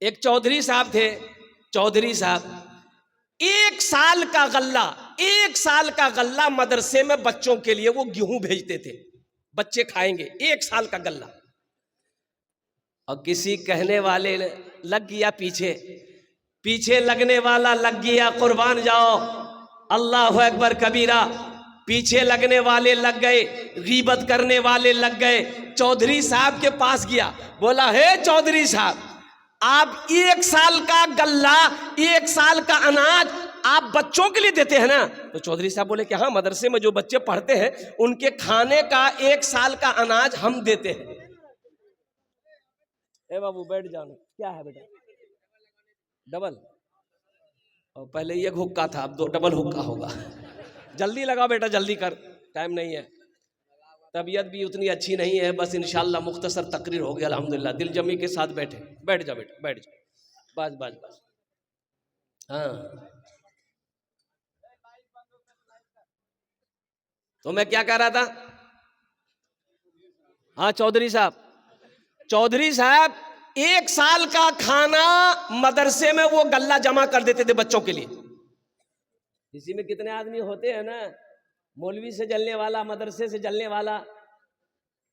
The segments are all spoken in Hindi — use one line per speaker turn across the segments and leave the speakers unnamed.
एक चौधरी साहब थे। चौधरी साहब 1 साल का गल्ला, 1 साल का गल्ला मदरसे में बच्चों के लिए वो गेहूं भेजते थे, बच्चे खाएंगे 1 साल का गल्ला। और किसी कहने वाले लग गया पीछे, पीछे लगने वाला लग गया, कुर्बान जाओ, अल्लाह अकबर कबीरा। पीछे लगने वाले लग गए, गीबत करने वाले लग गए। चौधरी साहब के पास गया, बोला हे चौधरी साहब, आप 1 साल का गल्ला, 1 साल का अनाज आप बच्चों के लिए देते हैं ना? तो चौधरी साहब बोले कि हाँ, मदरसे में जो बच्चे पढ़ते हैं उनके खाने का 1 साल का अनाज हम देते हैं। ए बाबू बैठ जाना, क्या है बेटा? डबल? और पहले एक हुक्का था, अब 2 डबल हुक्का होगा। जल्दी लगा बेटा, जल्दी कर, टाइम नहीं है। तबीयत भी उतनी अच्छी नहीं है, बस इंशाल्लाह मुख्तसर तकरीर हो गया अल्हम्दुलिल्लाह। दिल जमी के साथ बैठे, बैठ जा बेटा, बैठ जा, बस बस बस। हाँ, तो मैं क्या कह रहा था? हाँ, चौधरी साहब, चौधरी साहब 1 साल का खाना मदरसे में वो गल्ला जमा कर देते थे बच्चों के लिए। इसी में कितने आदमी होते हैं ना, मौलवी से जलने वाला, मदरसे से जलने वाला।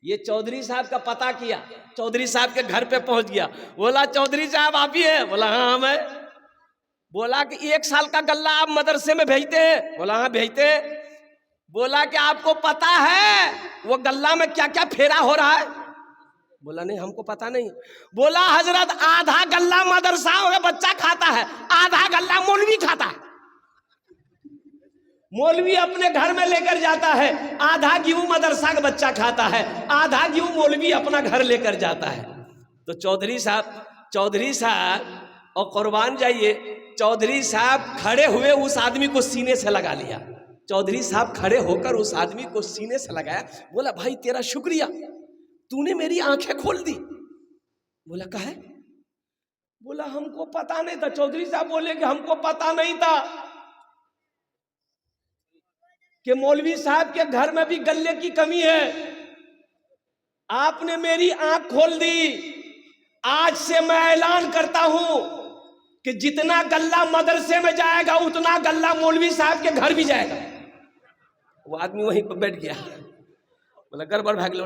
ये चौधरी साहब का पता किया, चौधरी साहब के घर पे पहुंच गया, बोला चौधरी साहब आप ही है? बोला हाँ हम है। बोला कि 1 साल का गल्ला आप मदरसे में भेजते हैं? बोला हाँ भेजते हैं। बोला कि आपको पता है वो गल्ला में क्या क्या फेरा हो रहा है? बोला नहीं हमको पता नहीं। बोला हजरत, आधा गल्ला मदरसा में बच्चा खाता है, आधा गल्ला मौलवी खाता है। मौलवी अपने घर में लेकर जाता है, आधा गेहूं मदरसा का बच्चा खाता है, आधा गेहूं मौलवी अपना घर लेकर जाता है। तो चौधरी साहब और कुर्बान जाइए, चौधरी साहब खड़े हुए उस आदमी को सीने से लगा लिया। चौधरी साहब खड़े होकर उस आदमी को सीने से लगाया, बोला भाई तेरा शुक्रिया, तूने मेरी आंखें खोल दी। बोला काहे? बोला हमको पता नहीं था। चौधरी साहब बोले कि हमको पता नहीं था कि मौलवी साहब के घर में भी गल्ले की कमी है। आपने मेरी आंख खोल दी। आज से मैं ऐलान करता हूं कि जितना गल्ला मदरसे में जाएगा उतना गल्ला मौलवी साहब के घर भी जाएगा। वो आदमी वहीं पर बैठ गया, बोला गड़बड़ भाग लो,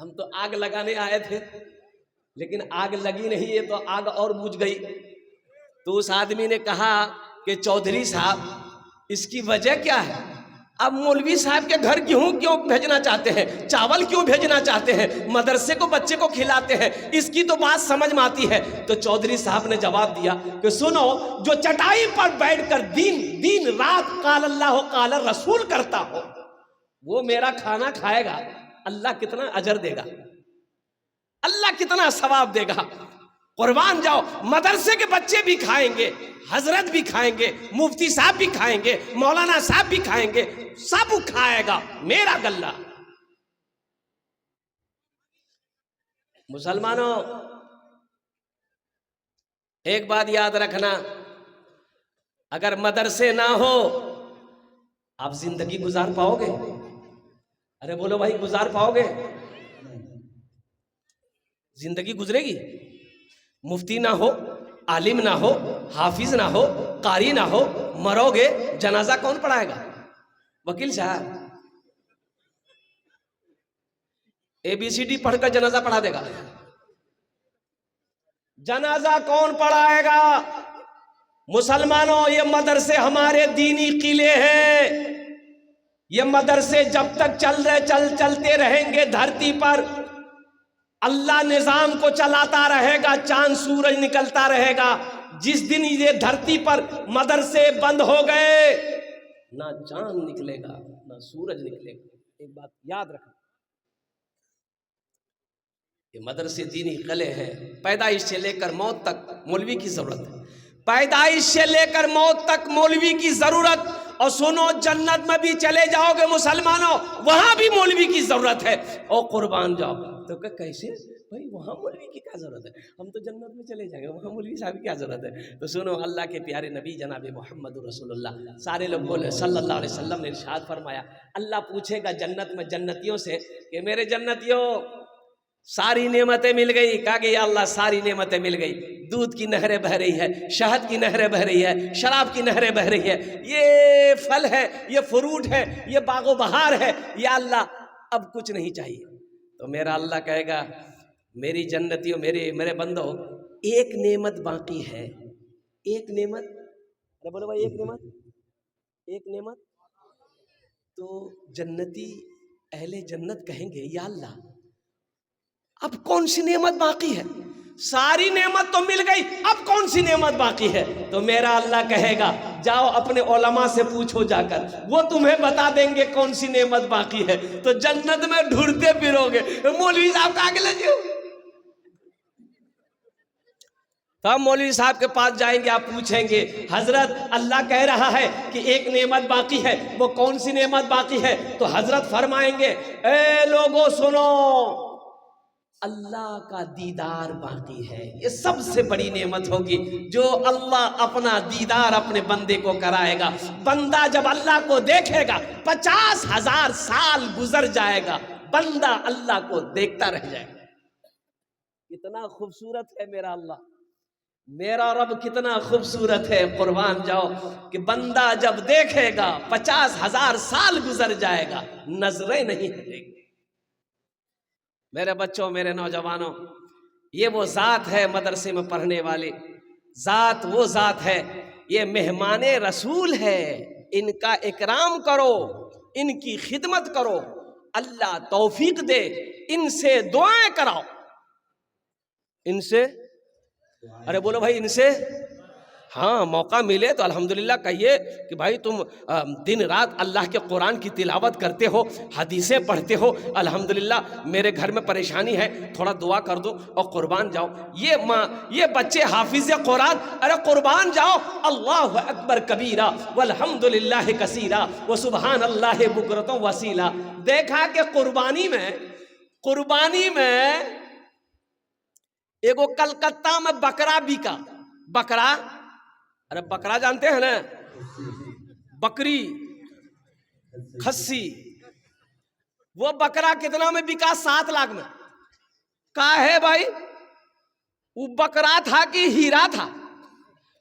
हम तो आग लगाने आए थे, लेकिन आग लगी नहीं है तो आग और बुझ गई। तो उस आदमी ने कहा कि चौधरी साहब इसकी वजह क्या है? अब मौलवी साहब के घर गेहूं क्यों भेजना चाहते हैं, चावल क्यों भेजना चाहते हैं, मदरसे को बच्चे को खिलाते हैं, इसकी तो बात समझ में आती है। तो चौधरी साहब ने जवाब दिया कि सुनो, जो चटाई पर बैठकर दिन रात काल अल्लाह काल रसूल करता हो वो मेरा खाना खाएगा, अल्लाह कितना अजर देगा, अल्लाह कितना सवाब देगा। कुर्बान जाओ, मदरसे के बच्चे भी खाएंगे, हजरत भी खाएंगे, मुफ्ती साहब भी खाएंगे, मौलाना साहब भी खाएंगे, सब खाएगा मेरा गल्ला। मुसलमानों, एक बात याद रखना, अगर मदरसे ना हो आप जिंदगी गुजार पाओगे? अरे बोलो भाई, गुजार पाओगे? जिंदगी गुजरेगी? मुफ्ती ना हो, आलिम ना हो, हाफिज ना हो, कारी ना हो, मरोगे, जनाजा कौन पढ़ाएगा? वकील साहब ABCD पढ़कर जनाजा पढ़ा देगा? जनाजा कौन पढ़ाएगा? मुसलमानों, ये मदरसे हमारे दीनी किले हैं। ये मदरसे जब तक चलते रहेंगे धरती पर, अल्लाह निजाम को चलाता रहेगा, चांद सूरज निकलता रहेगा। जिस दिन ये धरती पर मदरसे बंद हो गए, ना चांद निकलेगा ना सूरज निकलेगा। एक बात याद रखना, ये मदरसे दीनी किले हैं। पैदाइश से लेकर मौत तक मौलवी की जरूरत है, पैदाइश से लेकर मौत तक मौलवी की जरूरत। और सुनो, जन्नत में भी चले जाओगे मुसलमानों, वहां भी मौलवी की जरूरत है। और कुर्बान जाओ तो कैसे भाई, वहां मौलवी की क्या जरूरत है, हम तो जन्नत में चले जाएंगे, वहां मौलवी साहब की क्या जरूरत है? तो सुनो, अल्लाह के प्यारे नबी जनाब मोहम्मद रसूलुल्लाह सारे लोग बोले सल्लल्लाहु अलैहि वसल्लम ने इरशाद फरमाया, अल्लाह पूछेगा जन्नत में जन्नतियों से कि मेरे जन्नतियों सारी नेमतें मिल गई। कहा कि या अल्लाह सारी नेमतें मिल गई, दूध की नहरें बह रही है, शहद की नहरें बह रही है, शराब की नहरें बह रही है, ये फल है, ये फ्रूट है, ये बागो बहार है, या अल्लाह अब कुछ नहीं चाहिए। तो मेरा अल्लाह कहेगा मेरी जन्नतियों, मेरे बंदो, एक नेमत बाकी है, एक नेमत। अरे बोलो भाई, एक नेमत, एक नेमत। तो जन्नती अहले जन्नत कहेंगे या अल्लाह अब कौन सी नेमत बाकी है? सारी नेमत तो मिल गई, अब कौन सी नेमत बाकी है? तो मेरा अल्लाह कहेगा जाओ अपने उलमा से पूछो जाकर, वो तुम्हें बता देंगे कौन सी नेमत बाकी है। तो जन्नत में ढूंढते फिरोगे, मौलवी साहब कहाँ के लगे हो? तो हम मौलवी साहब के पास जाएंगे, आप पूछेंगे हजरत अल्लाह कह रहा है कि एक नेमत बाकी है, वो कौन सी नेमत बाकी है? तो हजरत फरमाएंगे ए लोगों सुनो, अल्लाह का दीदार बाकी है। ये सबसे बड़ी नेमत होगी जो अल्लाह अपना दीदार अपने बंदे को कराएगा। बंदा जब अल्लाह को देखेगा 50,000 साल गुजर जाएगा, बंदा अल्लाह को देखता रह जाएगा। कितना खूबसूरत है मेरा अल्लाह, मेरा रब कितना खूबसूरत है। कुर्बान जाओ कि बंदा जब देखेगा 50,000 साल गुजर जाएगा, नजरें नहीं हटेगी। मेरे बच्चों, मेरे नौजवानों, ये वो ज़ात है मदरसे में पढ़ने वाली ज़ात, वो ज़ात है, ये मेहमाने रसूल है। इनका इकराम करो, इनकी खिदमत करो, अल्लाह तौफीक दे, इनसे दुआएं कराओ, इनसे, अरे बोलो भाई, इनसे हाँ मौका मिले तो अल्हम्दुलिल्लाह कहिए कि भाई तुम दिन रात अल्लाह के कुरान की तिलावत करते हो, हदीसें पढ़ते हो, अल्हम्दुलिल्लाह मेरे घर में परेशानी है, थोड़ा दुआ कर दो और कुर्बान जाओ। ये बच्चे हाफिज कुरान, अरे कुर्बान जाओ, अल्लाह अकबर कबीरा वल्हम्दुलिल्लाह कसीरा व सुबहान अल्लाह बुकरतों वसीला। देखा कि कुर्बानी में एगो कलकत्ता में बकरा बिका, बकरा, अरे बकरा जानते हैं ना, बकरी, खस्सी, वो बकरा कितना में बिका? 7 लाख में। कहा है भाई, वो बकरा था कि हीरा था?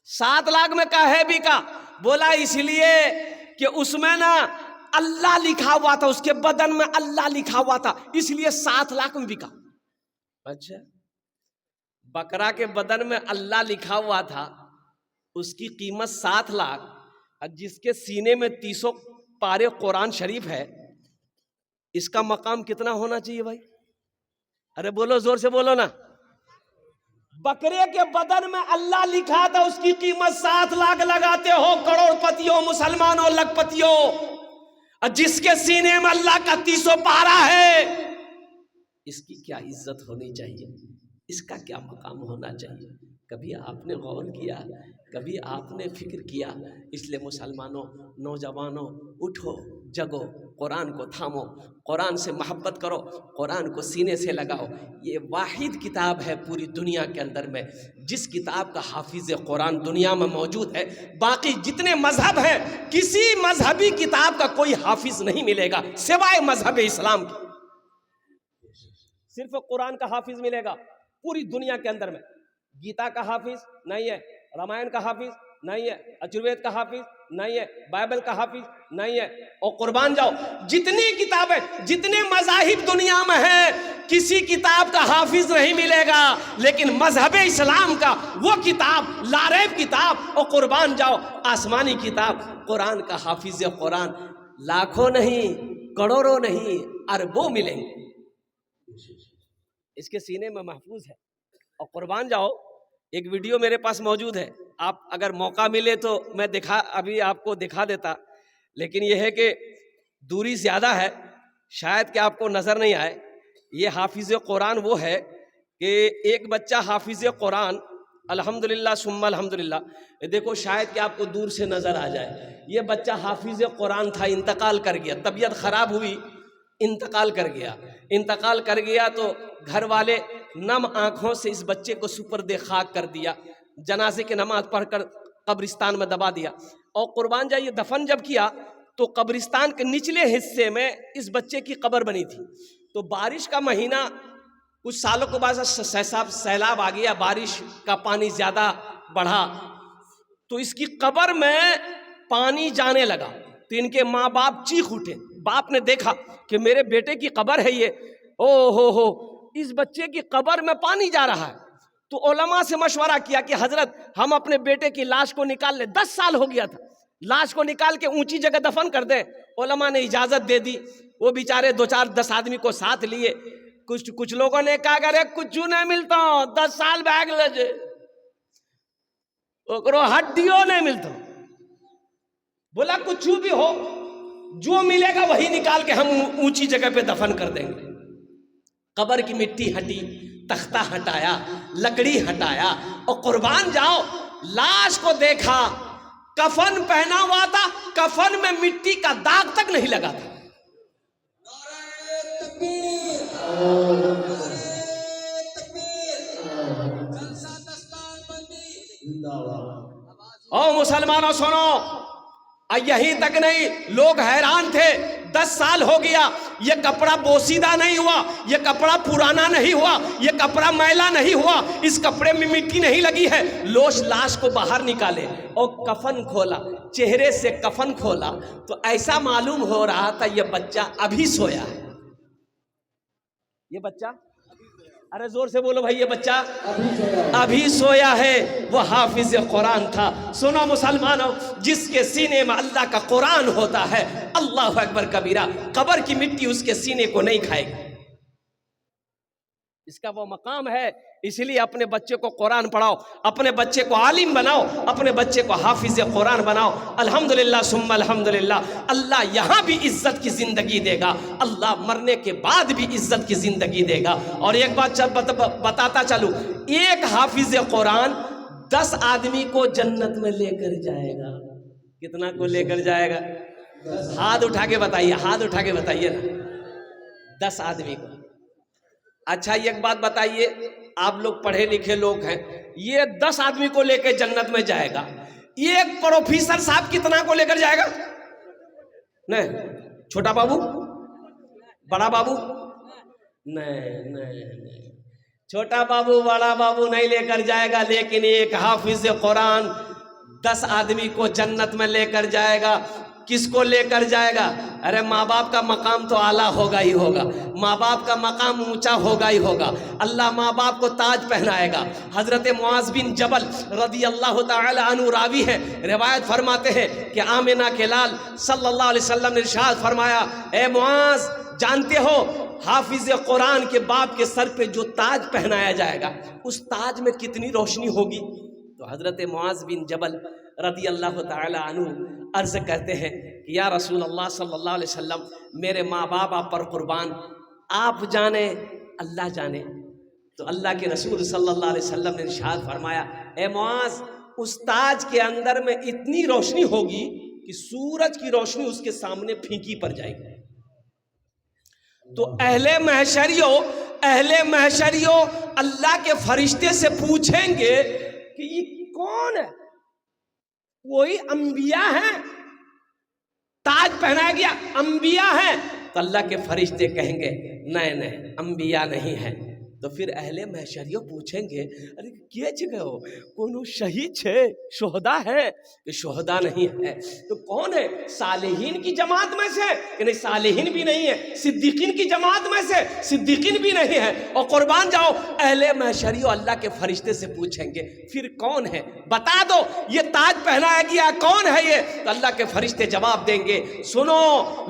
7 लाख में कहा है बिका? बोला इसलिए कि उसमें ना अल्लाह लिखा हुआ था, उसके बदन में अल्लाह लिखा हुआ था, इसलिए 7 लाख में बिका। अच्छा, बकरा के बदन में अल्लाह लिखा हुआ था, उसकी कीमत 7 लाख, और जिसके सीने में 300 पारे कुरान शरीफ है, इसका मकाम कितना होना चाहिए भाई? अरे बोलो, जोर से बोलो ना। बकरे के बदन में अल्लाह लिखा था, उसकी कीमत 7 लाख लगाते हो करोड़पतियों, मुसलमानों, लखपतियों, और जिसके सीने में अल्लाह का 300 पारा है, इसकी क्या इज्जत होनी चाहिए, इसका क्या मकाम होना चाहिए? कभी आपने गौर किया, कभी आपने फिक्र किया? इसलिए मुसलमानों, नौजवानों, उठो, जगो, कुरान को थामो, कुरान से मोहब्बत करो, कुरान को सीने से लगाओ। ये वाहिद किताब है पूरी दुनिया के अंदर में जिस किताब का हाफिज कुरान दुनिया में मौजूद है। बाकी जितने मजहब हैं, किसी मजहबी किताब का कोई हाफिज नहीं मिलेगा सिवाय मजहब इस्लाम के। सिर्फ कुरान का हाफिज मिलेगा पूरी दुनिया के अंदर में। गीता का हाफिज नहीं है, रामायण का हाफिज नहीं है, अजुर्वेद का हाफिज नहीं है, बाइबल का हाफिज नहीं है। और कुर्बान जाओ, जितनी किताबें, जितने मज़ाहिब दुनिया में हैं, किसी किताब का हाफिज नहीं मिलेगा, लेकिन मजहब इस्लाम का वो किताब, लारैब किताब, और कुर्बान जाओ आसमानी किताब, कुरान का हाफिज कुरान लाखों नहीं, करोड़ों नहीं, अरबों मिलेंगे, इसके सीने में महफूज है। और कुर्बान जाओ, एक वीडियो मेरे पास मौजूद है, आप अगर मौका मिले तो मैं अभी आपको दिखा देता, लेकिन यह है कि दूरी ज़्यादा है, शायद कि आपको नज़र नहीं आए। ये हाफिज़ कुरान वो है कि एक बच्चा हाफिज़ कुरान, अल्हम्दुलिल्लाह सुम्मा अल्हम्दुलिल्लाह, देखो शायद कि आपको दूर से नज़र आ जाए। ये बच्चा हाफिज़ कुरान था, इंतकाल कर गया, तबीयत ख़राब हुई, इंतकाल कर गया तो घर वाले नम आँखों से इस बच्चे को सुपर्दे खाक कर दिया, जनाजे की नमाज पढ़कर कब्रिस्तान में दबा दिया। और कुर्बान जाइए, दफन जब किया तो कब्रिस्तान के निचले हिस्से में इस बच्चे की कब्र बनी थी। तो बारिश का महीना कुछ सालों के बाद सैलाब आ गया, बारिश का पानी ज्यादा बढ़ा, तो इसकी कब्र में पानी जाने लगा। तो इनके माँ बाप चीख उठे। बाप ने देखा कि मेरे बेटे की कब्र है ये, ओ हो, इस बच्चे की कब्र में पानी जा रहा है। तो उलमा से मशवरा किया कि हजरत हम अपने बेटे की लाश को निकाल ले, 10 साल हो गया था, लाश को निकाल के ऊंची जगह दफन कर दे। उलमा ने इजाजत दे दी। वो बेचारे 2-4-10 आदमी को साथ लिए। कुछ लोगों ने कहा अरे कुछ नहीं मिलता, 10 साल बैग ले ओकरो हड्डियों नहीं मिलता। बोला कुछ भी हो, जो मिलेगा वही निकाल के हम ऊंची जगह पे दफन कर देंगे। कब्र की मिट्टी हटी, तख्ता हटाया, लकड़ी हटाया और कुर्बान जाओ लाश को देखा, कफन पहना हुआ था, कफन में मिट्टी का दाग तक नहीं लगा था। ओ मुसलमानों सुनो, यही तक नहीं, लोग हैरान थे, 10 साल हो गया, ये कपड़ा बोसीदा नहीं हुआ, ये कपड़ा पुराना नहीं हुआ, ये कपड़ा मैला नहीं हुआ, इस कपड़े में मिट्टी नहीं लगी है। लाश को बाहर निकाले और कफन खोला, चेहरे से कफन खोला तो ऐसा मालूम हो रहा था ये बच्चा अभी सोया है। ये बच्चा, अरे जोर से बोलो भाई, ये बच्चा अभी सोया है। वो हाफिज कुरान था। सुनो मुसलमानों, जिसके सीने में अल्लाह का कुरान होता है, अल्लाह अकबर कबीरा, कब्र की मिट्टी उसके सीने को नहीं खाएगी। इसका वो मकाम है। इसलिए अपने बच्चे को कुरान पढ़ाओ, अपने बच्चे को आलिम बनाओ, अपने बच्चे को हाफिज कुरान बनाओ। अल्हम्दुलिल्लाह सुम्मा अल्हम्दुलिल्लाह, अल्लाह यहाँ भी इज्जत की जिंदगी देगा, अल्लाह मरने के बाद भी इज्जत की जिंदगी देगा। और एक बात बताता चलूं, एक हाफिज कुरान 10 आदमी को जन्नत में लेकर जाएगा। कितना को लेकर जाएगा? हाथ उठा के बताइए, हाथ उठा के बताइए ना, 10 आदमी को। अच्छा एक बात बताइए, आप लोग पढ़े लिखे लोग हैं, ये 10 आदमी को लेकर जन्नत में जाएगा, एक प्रोफेसर साहब कितना को लेकर जाएगा? नहीं, छोटा बाबू, बड़ा बाबू, नहीं, छोटा बाबू बड़ा बाबू नहीं लेकर जाएगा, लेकिन एक हाफिज कुरान 10 आदमी को जन्नत में लेकर जाएगा। किसको लेकर जाएगा? अरे माँ बाप का मकाम तो आला होगा ही होगा, माँ बाप का मकाम ऊंचा होगा ही होगा। अल्लाह माँ बाप को ताज पहनाएगा। हजरत मुआज बिन जबल रदी अल्लाह तआला अन्हु रावी है, रिवायत फरमाते हैं कि आमिना के लाल सल्लल्लाहु अलैहि वसल्लम ने इरशाद फरमाया, ए मुआज, जानते हो हाफिज कुरान के बाप के सर पे जो ताज पहनाया जाएगा, उस ताज में कितनी रोशनी होगी? तो हजरत मुआज बिन जबल रदी अल्लाह तआला अन्हु अर्ज करते हैं कि या रसूल अल्लाह सल्लल्लाहु अलैहि वसल्लम, मेरे माँ बाप आप पर कुर्बान, आप जाने अल्लाह जाने। तो अल्लाह के रसूल सल्लल्लाहु अलैहि वसल्लम ने इरशाद फरमाया, ए मुआज, उस ताज के अंदर में इतनी रोशनी होगी कि सूरज की रोशनी उसके सामने फीकी पड़ जाएगी। तो अहले महशरियों अल्लाह के फरिश्ते से पूछेंगे कि ये कौन है? कोई अंबिया है, ताज पहनाया गया, अंबिया है? तो अल्लाह के फरिश्ते कहेंगे नहीं, अंबिया नहीं है। तो फिर अहले महशरियों पूछेंगे, अरे के जगह हो, कोनो शहीद है, शोहदा है? कि शोहदा नहीं है। तो कौन है? सालेहीन की जमात में से? कि नहीं, सालेहीन भी नहीं है। सिद्दीकीन की जमात में से? सिद्दीकीन भी नहीं है। और कुर्बान जाओ, अहले महशरियों अल्लाह के फरिश्ते से पूछेंगे फिर कौन है, बता दो, ये ताज पहनाया गया कौन है ये? तो अल्लाह के फरिश्ते जवाब देंगे, सुनो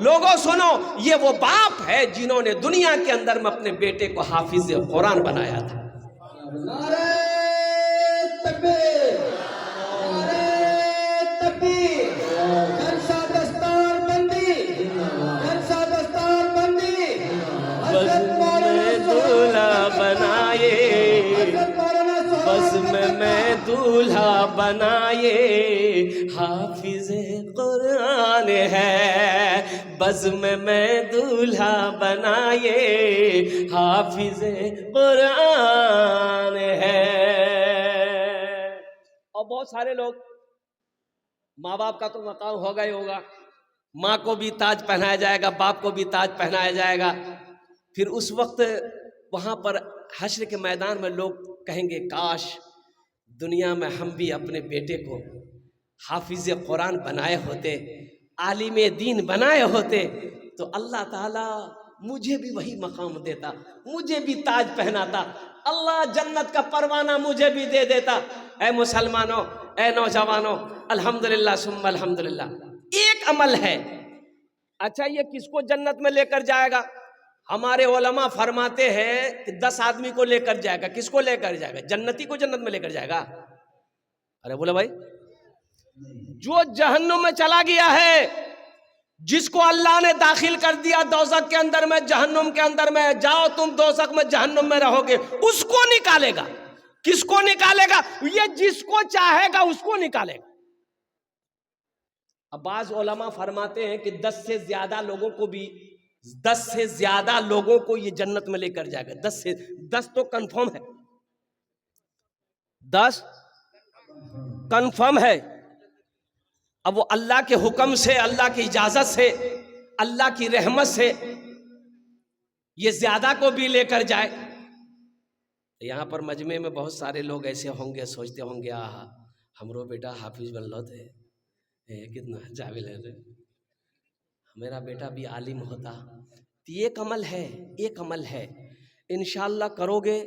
लोगों सुनो, ये वो बाप है जिन्होंने दुनिया के अंदर में अपने बेटे को हाफिज कुरान बनाया था।
नारे तकबीर, नारे तकबीर, जलसा दस्तार बंदी, जलसा दस्तार बंदी,
बस में दूल्हा बनाए, हाफिज कुरान है, बस में दूल्हा बनाए, हाफिज कुरान है। और बहुत सारे लोग, माँ बाप का तो मकाम होगा ही होगा, माँ को भी ताज पहनाया जाएगा, बाप को भी ताज पहनाया जाएगा। फिर उस वक्त वहां पर हश्र के मैदान में लोग कहेंगे काश दुनिया में हम भी अपने बेटे को हाफिज कुरान बनाए होते, आलिम दीन बनाए होते, तो अल्लाह ताला मुझे भी वही मकाम देता, मुझे भी ताज पहनाता, अल्लाह जन्नत का परवाना मुझे भी दे देता। ऐ मुसलमानों, ऐ नौजवानों, अल्हम्दुलिल्लाह सुम्मा अल्हम्दुलिल्लाह। एक अमल है, अच्छा ये किसको जन्नत में लेकर जाएगा? हमारे उलमा फरमाते हैं कि 10 आदमी को लेकर जाएगा। किसको लेकर जाएगा? जन्नती को जन्नत में लेकर जाएगा। अरे बोले भाई, जो जहन्नुम में चला गया है, जिसको अल्लाह ने दाखिल कर दिया दोज़ख के अंदर में, जहन्नुम के अंदर में, जाओ तुम दोज़ख में जहन्नुम में रहोगे, उसको निकालेगा। किसको निकालेगा? ये जिसको चाहेगा उसको निकालेगा। अब बाज़ उलमा फरमाते हैं कि 10 से ज्यादा लोगों को भी, 10 से ज्यादा लोगों को ये जन्नत में लेकर जाएगा। 10 तो कंफर्म है, 10 कंफर्म है। अब वो अल्लाह के हुक्म से, अल्लाह की इजाजत से, अल्लाह की रहमत से ये ज्यादा को भी लेकर जाए। यहाँ पर मजमे में बहुत सारे लोग ऐसे होंगे, सोचते होंगे आहा हमरो बेटा हाफिज बनलो थे, कितना जाविल है, मेरा बेटा भी आलिम होता। तो एक अमल है, एक अमल है, इंशाअल्लाह करोगे,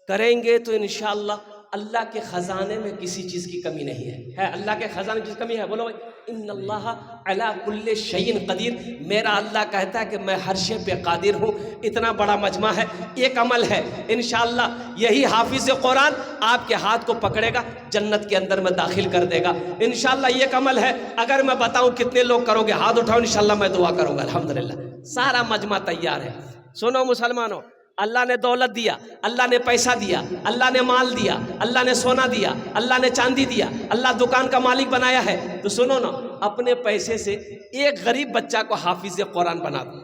करेंगे तो इंशाअल्लाह अल्लाह के खजाने में किसी चीज की कमी नहीं है। अल्लाह के खजाने की कमी है? बोलो भाई, इन्नल्लाह अला कुल्ले शैइन कदीर। मेरा अल्लाह कहता है कि मैं हर शे पे कादिर हूँ। इतना बड़ा मजमा है, एक अमल है, इंशाअल्लाह यही हाफिज कुरान आपके हाथ को पकड़ेगा, जन्नत के अंदर में दाखिल कर देगा। इंशाअल्लाह एक अमल है। अगर मैं बताऊं कितने लोग करोगे, हाथ उठाओ, इंशाअल्लाह मैं दुआ करूंगा। अल्हम्दुलिल्लाह सारा मजमा तैयार है। सुनो मुसलमानों, अल्लाह ने दौलत दिया, अल्लाह ने पैसा दिया, अल्लाह ने माल दिया, अल्लाह ने सोना दिया, अल्लाह ने चांदी दिया, अल्लाह दुकान का मालिक बनाया है। तो सुनो ना, अपने पैसे से एक गरीब बच्चा को हाफिज कुरान बना दो।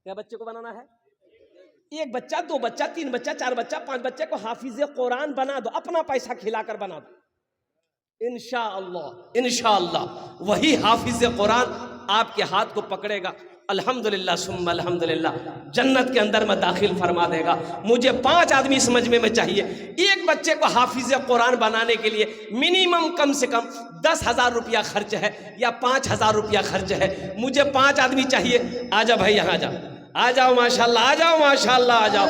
क्या बच्चे को बनाना है? एक बच्चा, 2 बच्चा, 3 बच्चा, 4 बच्चा, 5 बच्चे को हाफिज कुरान बना दो, अपना पैसा खिलाकर बना दो। इंशाअल्लाह, इंशाअल्लाह वही हाफिज कुरान आपके हाथ को पकड़ेगा, अल्हम्दुलिल्लाह सुम्मा अल्हम्दुलिल्लाह जन्नत के अंदर में दाखिल फरमा देगा। मुझे 5 आदमी इस मजमे में चाहिए। एक बच्चे को हाफिज कुरान बनाने के लिए मिनिमम कम से कम 10,000 रुपया खर्च है या 5,000 रुपया खर्च है। मुझे 5 आदमी चाहिए। आ जाओ भाई, यहाँ आ जाओ, आ जाओ, माशाल्लाह, आ जाओ, माशाल्लाह, आ जाओ।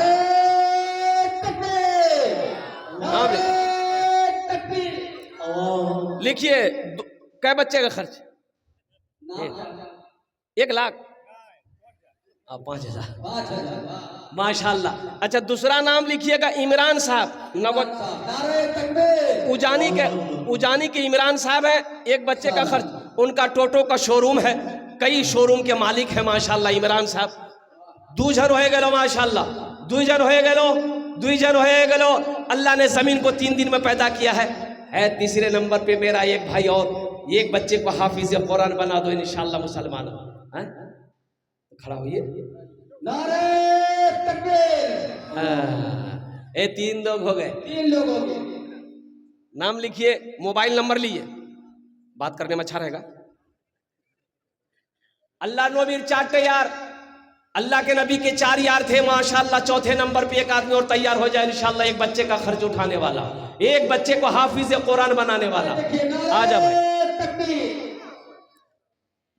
लिखिए कै बच्चे का खर्च? 1 लाख, 5,000 माशाल्लाह। अच्छा, दूसरा नाम लिखिएगा इमरान साहब, उजानी के इमरान साहब है। एक बच्चे का खर्च, उनका टोटो का शोरूम है, कई शोरूम के मालिक है माशाल्लाह इमरान साहब। 2 जन हो गए माशाल्लाह, 2 जन हो गए। अल्लाह ने जमीन को 3 दिन में पैदा किया है। तीसरे नंबर पे मेरा एक भाई, और एक बच्चे को हाफिज कुरान बना दो इंशाअल्लाह। मुसलमान खड़ा होइए।
नारे तकबीर।
3 लोग हो गए,
3 लोग हो गए।
नाम लिखिए, मोबाइल नंबर लिए, बात करने में अच्छा रहेगा। अल्लाह नबी 4 तैयार, अल्लाह के नबी के 4 यार थे माशाल्लाह। चौथे नंबर पे एक आदमी और तैयार हो जाए इंशाअल्लाह, एक बच्चे का खर्च उठाने वाला, एक बच्चे को हाफिज कुरान बनाने वाला। आ जा भाई,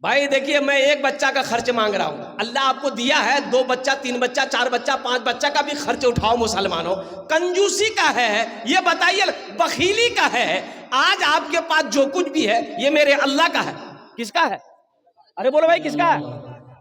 भाई देखिए, मैं एक बच्चा का खर्च मांग रहा हूं। अल्लाह आपको दिया है 2 बच्चा, 3 बच्चा, 4 बच्चा, 5 बच्चा का भी खर्च उठाओ मुसलमानों। कंजूसी का है ये, बताइए, बखीली का है। आज आपके पास जो कुछ भी है ये मेरे अल्लाह का है। किसका है? अरे बोलो भाई, किसका है?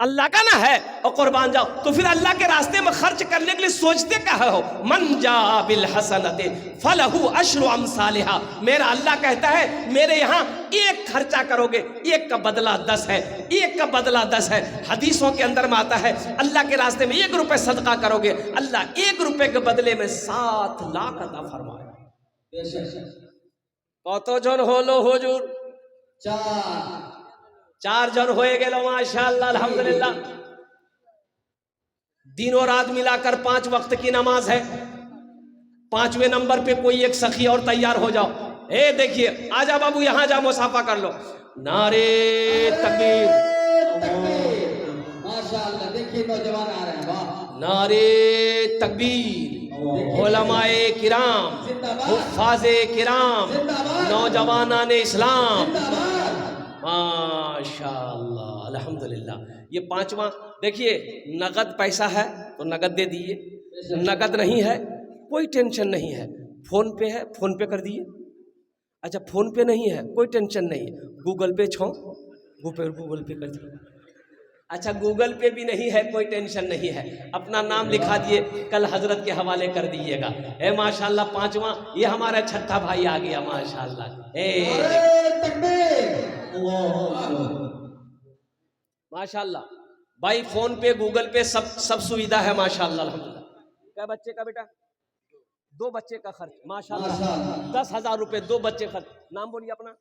अल्लाह का ना है। और कुर्बान जाओ। तो फिर अल्लाह के रास्ते में खर्च करने के लिए सोचते क्या हो? मन जा बिल हसनते फलहु अश्रु अमसालिहा। मेरा अल्लाह कहता है मेरे यहाँ एक खर्चा करोगे, एक का बदला 10 है, एक का बदला 10 है। हदीसों के अंदर में आता है अल्लाह के रास्ते में 1 रुपए सदका करोगे, अल्लाह 1 रुपए के बदले में 7 लाख अता फरमाए। कत जन होलो हुजूर? 4 जन होए गेलो माशाअल्लाह अल्हम्दुलिल्लाह। दिन और रात मिलाकर 5 वक्त की नमाज है। 5वें नंबर पे कोई एक सखी और तैयार हो जाओ। देखिए, आजा बाबू, यहाँ जा, मुसाफा कर लो। नारे तकबीर,
माशाअल्लाह। देखिए नौजवान आ रहे हैं, वाह।
नारे तकबीर, उलमाए किराम, हुफ्फाज़े किराम, नौजवानान इस्लाम, माशाअल्लाह अल्हम्दुलिल्लाह। ये पांचवा देखिए, नगद पैसा है तो नगद दे दिए, नगद नहीं है कोई टेंशन नहीं है, फोन पे है फोन पे कर दिए। अच्छा फोन पे नहीं है कोई टेंशन नहीं है, गूगल पे छो गूगल पे कर दिए। अच्छा गूगल पे भी नहीं है कोई टेंशन नहीं है, अपना नाम लिखा दिए, कल हजरत के हवाले कर दीजिएगा। ए माशाल्लाह पांचवा, ये हमारा छठा भाई आ गया माशाल्लाह।
नारे तकबीर, अल्लाहू अकबर।
माशाल्लाह भाई, फोन पे गूगल पे सब सुविधा है माशाल्लाह अल्हम्दुलिल्लाह। क्या बच्चे का बेटा? 2 बच्चे का खर्च माशाल्लाह,
माशाल्लाह।
10,000 रुपए 2 बच्चे खर्च। नाम बोलिए अपना?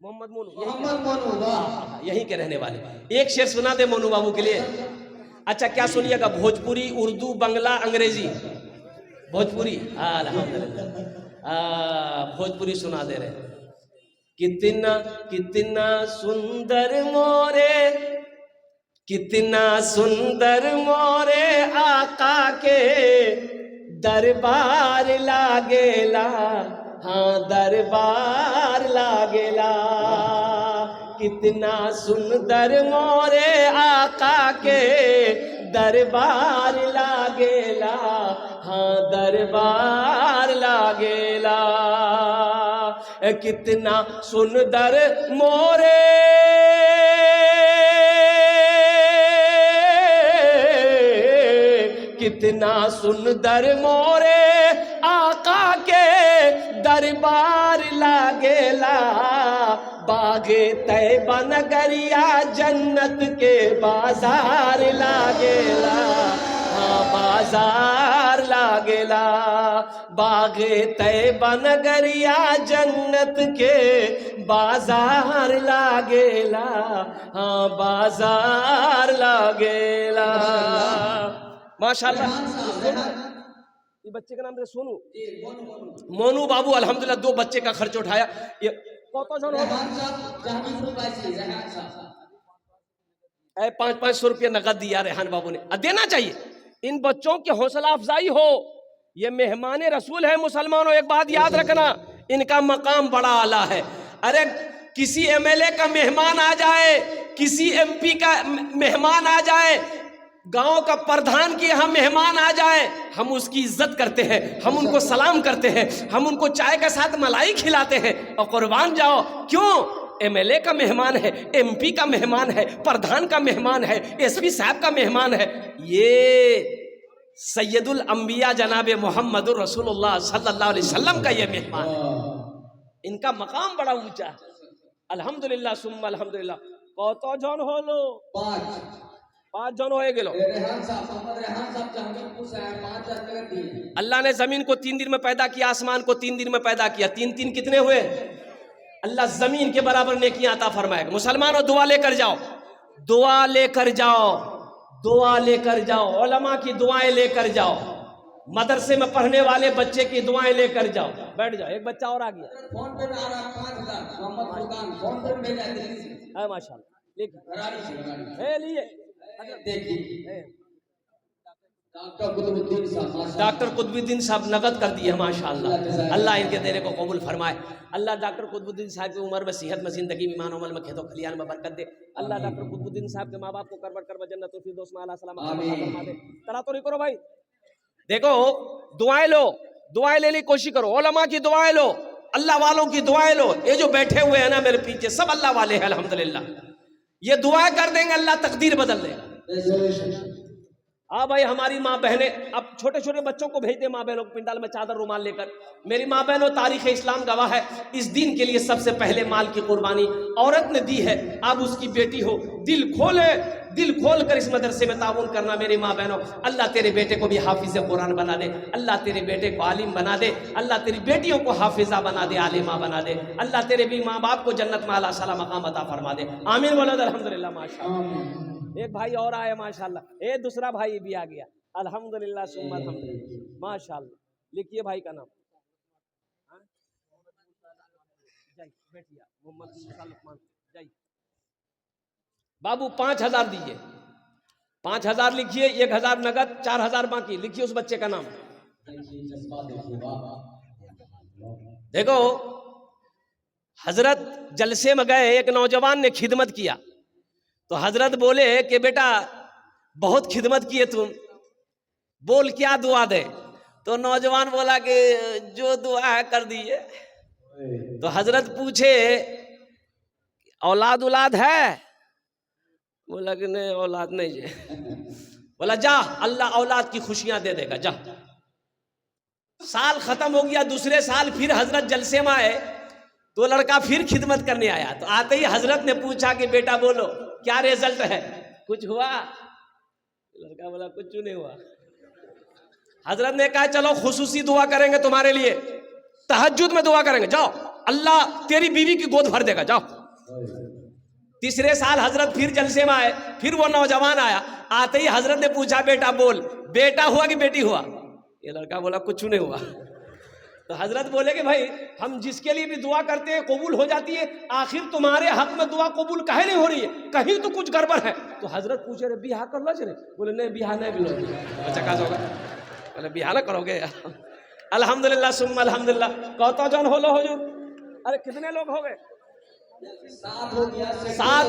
मोहम्मद मोनू,
मोहम्मद मोनू, वाह।
यहीं के रहने वाले। एक शेर सुना दे मोनू बाबू के लिए। अच्छा क्या सुनिएगा? भोजपुरी, उर्दू, बंगला, अंग्रेजी। भोजपुरी अल्हम्दुलिल्लाह, भोजपुरी सुना दे रहे। कितना कितना सुंदर मोरे, कितना सुंदर मोरे आका के दरबार लागेला, हाँ दरबार लागेला। कितना सुंदर मोरे आका के दरबार लागेला, हाँ दरबार लागेला। कितना सुंदर मोरे कितना सुंदर मोरे आका के दरबार लागेला। बागे तैबा नगरिया जन्नत के बाजार लागेला, हाँ बाजार लागेला। बागे तैबा नगरिया जन्नत के बाजार लागेला, हाँ बाजार लागेला। माशाल्लाह। ये बच्चे का नाम है सोनू, मोनू बाबू अल्हम्दुलिल्लाह 2 बच्चे का खर्च उठाया। ये कौन सा होगा? 500 रुपये नगद दिया रेहान बाबू ने, देना चाहिए। इन बच्चों की हौसला अफजाई हो, ये मेहमान रसूल है मुसलमानों। एक बात याद रखना, इनका मकाम बड़ा आला है। अरे किसी एमएलए का मेहमान आ जाए, किसी एमपी का मेहमान आ जाए, गांव का प्रधान के यहाँ मेहमान आ जाए, हम उसकी इज्जत करते हैं, हम उनको सलाम करते हैं, हम उनको चाय के साथ मलाई खिलाते हैं और कुर्बान जाओ। क्यों? एमएलए का मेहमान है, एमपी का मेहमान है, प्रधान का मेहमान है, एसपी साहब का मेहमान है। ये सैयदुल अंबिया जनाबे मोहम्मदुर रसूलुल्लाह सल्लल्लाहु अलैहि वसल्लम का ये मेहमान है। इनका मकाम बड़ा ऊंचा है। अल्हम्दुलिल्लाह सुम्मा अल्हम्दुलिल्लाह। कौतो जन हो लो? 5 जन होए गेलो। अल्लाह ने जमीन को 3 दिन में पैदा किया, आसमान को 3 दिन में पैदा किया। 3 कितने हुए? अल्लाह जमीन के बराबर नेकियां अता फरमाएगा। मुसलमानों दुआ लेकर जाओ, दुआ लेकर जाओ, दुआ लेकर जाओ, उलमा की दुआएं लेकर जाओ, मदरसे में पढ़ने वाले बच्चे की दुआएं लेकर जाओ। बैठ जाओ, एक बच्चा और आ गया।
फोन पे आ रहा 5,000 मोहम्मद फुरकान, फोन पे भेजा दिल्ली से।
माशाल्लाह
लिए
लिए
देखिए डॉक्टर
कुतुबुद्दीन साहब नगद कर दिए माशाल्लाह। अल्लाह इनके देने को कबूल फरमाए। अल्लाह डॉक्टर कुतुबुद्दीन साहब की उम्र में, सेहत में, जिंदगी में, ईमान अमल में, खेतों खलियान में बरकत दे। अल्लाह डॉक्टर कुतुबुद्दीन साहब के माँ बाप को करबट जन्नतुल फिरदौस में आला सलामत फरमा दे। तला तो नहीं करो भाई, देखो दुआएं लो, दुआएं लेने की कोशिश करो, उलमा की दुआएं लो, अल्लाह वालों की दुआएं लो। ये जो बैठे हुए हैं ना मेरे पीछे, सब अल्लाह वाले हैं अल्हम्दुलिल्लाह। ये दुआ कर देंगे, अल्लाह तकदीर बदल देगा। हाँ भाई, हमारी माँ बहने अब छोटे छोटे बच्चों को भेजते, माँ बहनों को पिंडाल में चादर रुमाल लेकर। मेरी माँ बहनों, तारीख इस्लाम गवाह है, इस दिन के लिए सबसे पहले माल की कुर्बानी औरत ने दी है। आप उसकी बेटी हो, दिल खोल कर इस मदरसे में ताउन करना मेरी माँ बहनों। अल्लाह तेरे बेटे को भी हाफिज कुरान बना दे, अल्लाह तेरे बेटे को आलिम बना दे, अल्लाह तेरी बेटियों को हाफिजा बना दे, आलिमा बना दे, अल्लाह तेरे भी माँ बाप को जन्नत में आला सला मकाम अता फरमा दे। आमीन बोलो अल्हम्दुलिल्लाह। माशाअल्लाह एक भाई और आया माशाल्लाह। ए दूसरा भाई भी आ गया अल्हम्दुलिल्लाह सुम्मा अल्हम्दुलिल्लाह माशाल्लाह। लिखिए भाई का नाम, बैठिए मोहम्मद बाबू 5,000 दीजिए। 5,000 लिखिए, 1,000 नगद, 4,000 बाकी। लिखिए उस बच्चे का नाम। देखो, हजरत जलसे में गए, एक नौजवान ने खिदमत किया, तो हजरत बोले कि बेटा बहुत खिदमत किए तुम, बोल क्या दुआ दे। तो नौजवान बोला कि जो दुआ है कर दीजिए। तो हजरत पूछे औलाद औलाद है? बोला कि नहीं औलाद नहीं है। बोला जा, अल्लाह औलाद की खुशियां दे देगा, जा। साल खत्म हो गया, दूसरे साल फिर हजरत जलसे में आए, तो लड़का फिर खिदमत करने आया। तो आते ही हजरत ने पूछा कि बेटा बोलो क्या रिजल्ट है, कुछ हुआ? लड़का बोला कुछ नहीं हुआ। हजरत ने कहा चलो खुसूसी दुआ करेंगे तुम्हारे लिए, तहज्जुद में दुआ करेंगे, जाओ अल्लाह तेरी बीवी की गोद भर देगा, जाओ। तीसरे साल हजरत फिर जलसे में आए, फिर वो नौजवान आया। आते ही हजरत ने पूछा बेटा बोल बेटा हुआ कि बेटी हुआ? ये लड़का बोला कुछ नहीं हुआ। तो हजरत बोले कि भाई हम जिसके लिए भी दुआ करते हैं कबूल हो जाती है, आखिर तुम्हारे हक में दुआ कबूल काहे नहीं हो रही है, कहीं तो कुछ गड़बड़ है। तो हजरत पूछे रे बिहार कर लो चले? बोले नहीं बिहार नहीं भी लोगे। अच्छा कहा होगा? बोले बिहार ना करोगे? अल्हम्दुलिल्लाह सुम्मा अल्हम्दुलिल्लाह। कौतो जन हो लो हुजूर? अरे कितने लोग हो गए? 7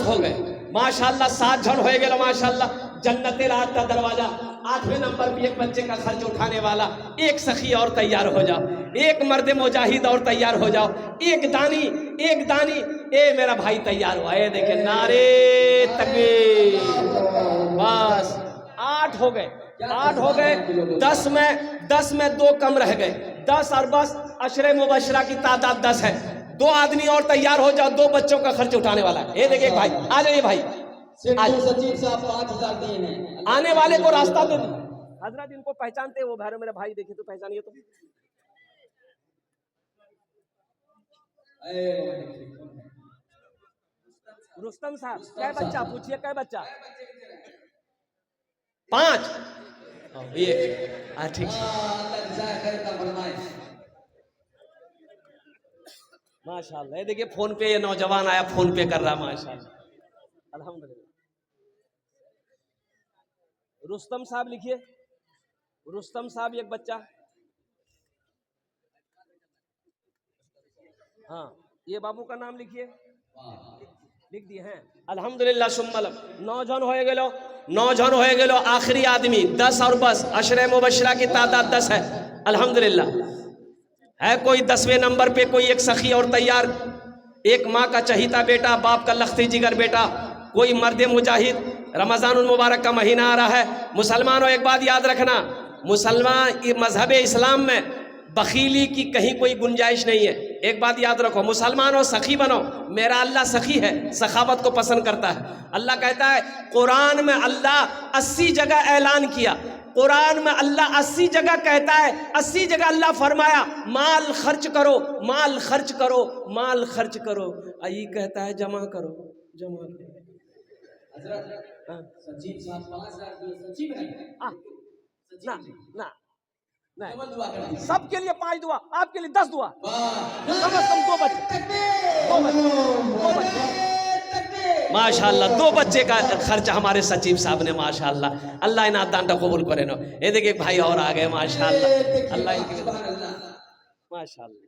हो गए माशाल्लाह, 7 जन हो गए माशाल्लाह। जन्नते रात का दरवाजा, 8वें नंबर पे एक बच्चे का खर्च उठाने वाला, एक सखी और तैयार हो जाओ, एक मर्द मुजाहिद और तैयार हो जाओ, एक दानी ए मेरा भाई तैयार हुआ। ये देखे नारे तकबीर। बस 8 हो गए, 8 हो गए। 10 में 2 कम रह गए। 10 और बस अशरे मुबशरा की तादाद 10 है। 2 आदमी और तैयार हो जाओ, 2 बच्चों का खर्च उठाने वाला है। ये देखिए भाई आ जाइए भाई,
सचिव साहब 5,000 दिए हैं।
आने वाले को रास्ता दे दी। हजरत इनको पहचानते हैं? वो भैरव मेरा भाई, देखिए तो पहचानिए तो। रुस्तम साहब क्या बच्चा? पूछिए क्या बच्चा? 5। ये ठीक माशाल्लाह। ये देखिए फोन पे ये नौजवान आया, फोन पे कर रहा माशाल्लाह अल्हम्दुलिल्लाह। रुस्तम साहब लिखिए, रुस्तम साहब एक बच्चा। हाँ ये बाबू का नाम लिखिए, लिख दिए हैं अल्हम्दुलिल्लाह सुम्मलम। 9 जन हो गेलो, 9 जन हो गेलो। आखिरी आदमी 10 और बस अशरे मुबशरा की तादाद 10 है अल्हम्दुलिल्लाह। है कोई 10वें नंबर पे कोई एक सखी और तैयार, एक माँ का चहीता बेटा, बाप का लख्ती जिगर बेटा, कोई मर्द मुजाहिद। रमज़ानुल मुबारक का महीना आ रहा है। मुसलमानों एक बात याद रखना, मुसलमान मजहब इस्लाम में बखीली की कहीं कोई गुंजाइश नहीं है। एक बात याद रखो, मुसलमान हो सखी बनो। मेरा अल्लाह सखी है, सखावत को पसंद करता है। अल्लाह कहता है कुरान में, अल्लाह 80 जगह ऐलान किया, कुरान में अल्लाह 80 जगह कहता है, 80 जगह अल्लाह फरमाया माल खर्च करो, माल खर्च करो, माल खर्च करो। आई कहता है जमा करो, जमा करो।
सचिव साहब 5,000 दिए। सचिव है
ना सबके लिए 5 दुआ, आपके लिए 10 दुआ, कम से कम 2 बच्चे, 2 बच्चे माशाल्लाह। 2 बच्चे का खर्च हमारे सचिव साहब ने माशाल्लाह। अल्लाह इन्हें दान कबूल करे नो। ये देखिए भाई और आ गए माशाल्लाह, अल्लाह इनके माशाल्लाह।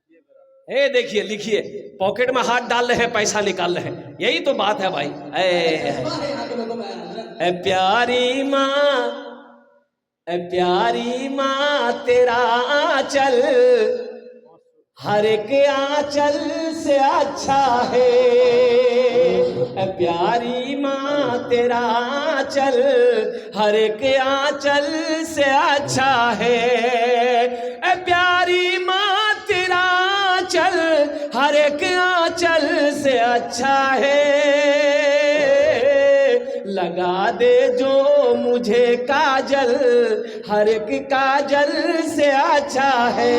ये देखिए लिखिए, पॉकेट में हाथ डाल रहे हैं, पैसा निकाल रहे हैं, यही तो बात है भाई। ए प्यारी माँ, ए प्यारी माँ तेरा आंचल हर एक आंचल से अच्छा है। ए प्यारी माँ तेरा आंचल हर एक आंचल से अच्छा है। ए प्यारी माँ तेरा आंचल हर एक आंचल से अच्छा है। लगा दे जो मुझे काजल हर एक काजल से अच्छा है।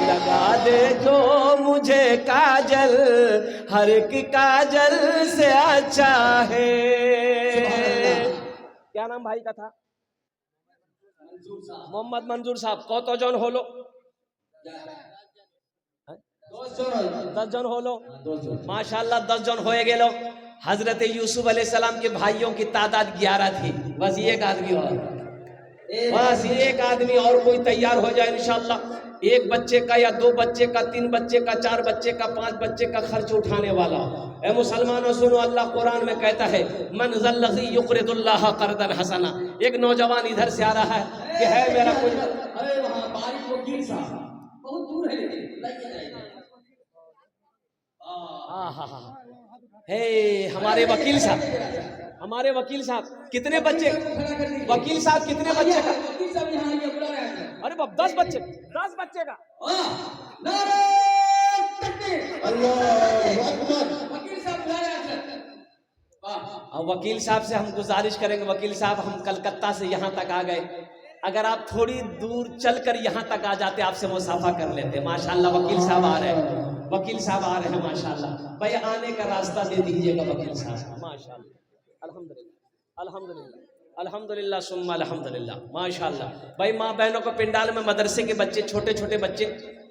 लगा दे जो मुझे काजल हर एक काजल से अच्छा है। क्या नाम भाई का था? मोहम्मद मंजूर साहब। कौतो जन हो लो? 10 जन हो लो माशाल्लाह। 10 जन हो गेलो। हजरत यूसुफ अलैहिस्सलाम के भाइयों की तादाद 11 थी, बस एक आदमी और, बस एक आदमी और कोई तैयार हो जाए इंशाअल्लाह, एक बच्चे का या 2 बच्चे का, 3 बच्चे का, 4 बच्चे का, 5 बच्चे का खर्च उठाने वाला। ए मुसलमानों सुनो, अल्लाह कुरान में कहता है मन ज़ल्लज़ी युक़रिदुल्लाह क़र्दन हसना। एक नौजवान इधर से आ रहा है कि है मेरा कोई,
अरे वहाँ बारिश वकील साहब बहुत दूर है, लेकिन लाइए जाइए।
हे हमारे वकील साहब, हमारे वकील साहब कितने बच्चे, वकील साहब कितने बच्चे का?
वकील साहब यहाँ आइए, बुला रहे हैं।
अरे बाप 10 बच्चे, 10 बच्चे का।
नारे तकबीर, अल्लाहू अकबर। वकील साहब बुला रहे हैं। वाह।
और वकील साहब से हम गुजारिश करेंगे, वकील साहब हम कलकत्ता से यहाँ तक आ गए, अगर आप थोड़ी दूर चलकर यहाँ तक आ जाते आपसे मुसाफा कर लेते। माशाल्लाह वकील साहब आ रहे हैं, वकील साहब आ रहे हैं माशाल्लाह। भाई आने का रास्ता दे दीजिएगा वकील साहब। माशाल्लाह अल्हम्दुलिल्लाह अल्हम्दुलिल्लाह अल्हम्दुलिल्लाह सुम्मा अल्हम्दुलिल्लाह माशाल्लाह। भाई माँ बहनों को पिंडाल में मदरसे के बच्चे, छोटे छोटे बच्चे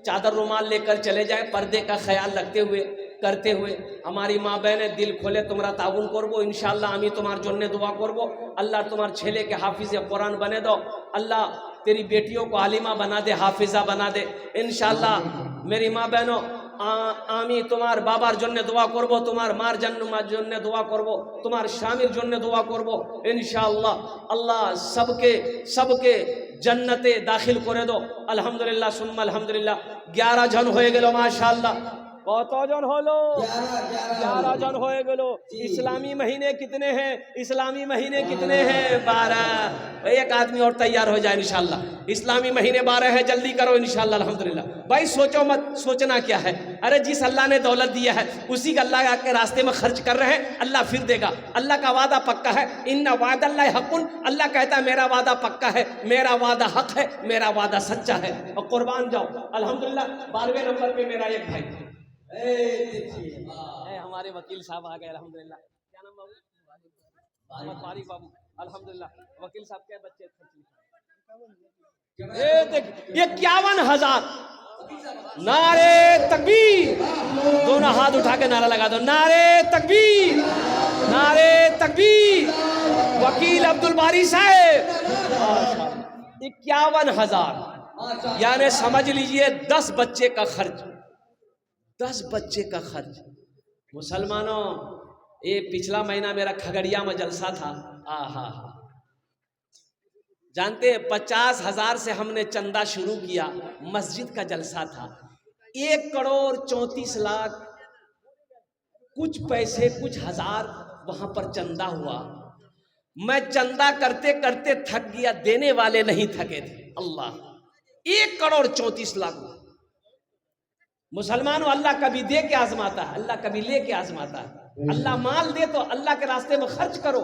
चादर रुमाल लेकर चले जाए, पर्दे का ख्याल रखते हुए करते हुए। हमारी माँ बहने दिल खोले तुम्हारा ताउन करबो इंशाल्लाह, आमी तुम्हार जन्ने दुआ करबो। अल्लाह तुम्हार छेले के हाफिज कुरान बने दो, अल्लाह तेरी बेटियों को आलिमा बना दे, हाफिजा बना दे इंशाल्लाह। मेरी माँ बहनों आमी तुम्हार बाबार जन्ने दुआ करबो, तुम्हार मार जन्ने दुआ करबो, तुम्हार शामिर जन्ने दुआ करबो इंशाअल्लाह। अल्लाह सबके सबके जन्नते दाखिल करे दो। अल्हम्दुलिल्लाह सुम्मा अल्हम्दुलिल्लाह। 11 जन हो गेलो माशाअल्लाह। कत जन हलो? 11 जन हो गेलो। इस्लामी महीने कितने हैं? इस्लामी महीने कितने हैं? 12। एक आदमी और तैयार हो जाए इंशाल्लाह। इस्लामी महीने 12 है, जल्दी करो इंशाल्लाह अल्हम्दुलिल्लाह। भाई सोचो मत, सोचना क्या है, अरे जिस अल्लाह ने दौलत दिया है उसी का अल्लाह के रास्ते में खर्च कर रहे हैं, अल्लाह फिर देगा। अल्लाह का वादा पक्का है, इन्ना वादल्लाहि हक़्क़ुन। अल्लाह कहता है मेरा वादा पक्का है, मेरा वादा हक है, मेरा वादा सच्चा है। और कुर्बान जाओ अल्हम्दुलिल्लाह। 12वें नंबर पे मेरा एक भाई हमारे वकील साहब आ गए अल्हम्दुलिल्लाह। क्या नाम बाबू? मोहम्मद फारिक बाबू अल्हम्दुलिल्लाह। वकील साहब के बच्चे देख 51,000। नारे तकबीर, दोनों हाथ उठा के नारा लगा दो, नारे तकबीर, नारे तकबीर। वकील अब्दुल बारी साहब 51,000, यानी समझ लीजिए 10 बच्चे का खर्च, 10 बच्चे का खर्च। मुसलमानों ये पिछला महीना मेरा खगड़िया में जलसा था। आहा, जानते 50,000 से हमने चंदा शुरू किया, मस्जिद का जलसा था। 1,34,00,000 कुछ पैसे कुछ हजार वहां पर चंदा हुआ। मैं चंदा करते करते थक गया, देने वाले नहीं थके थे। अल्लाह 1,34,00,000। मुसलमानों अल्लाह कभी दे के आजमाता है, अल्लाह कभी ले के आजमाता है। अल्लाह माल दे तो अल्लाह के रास्ते में खर्च करो,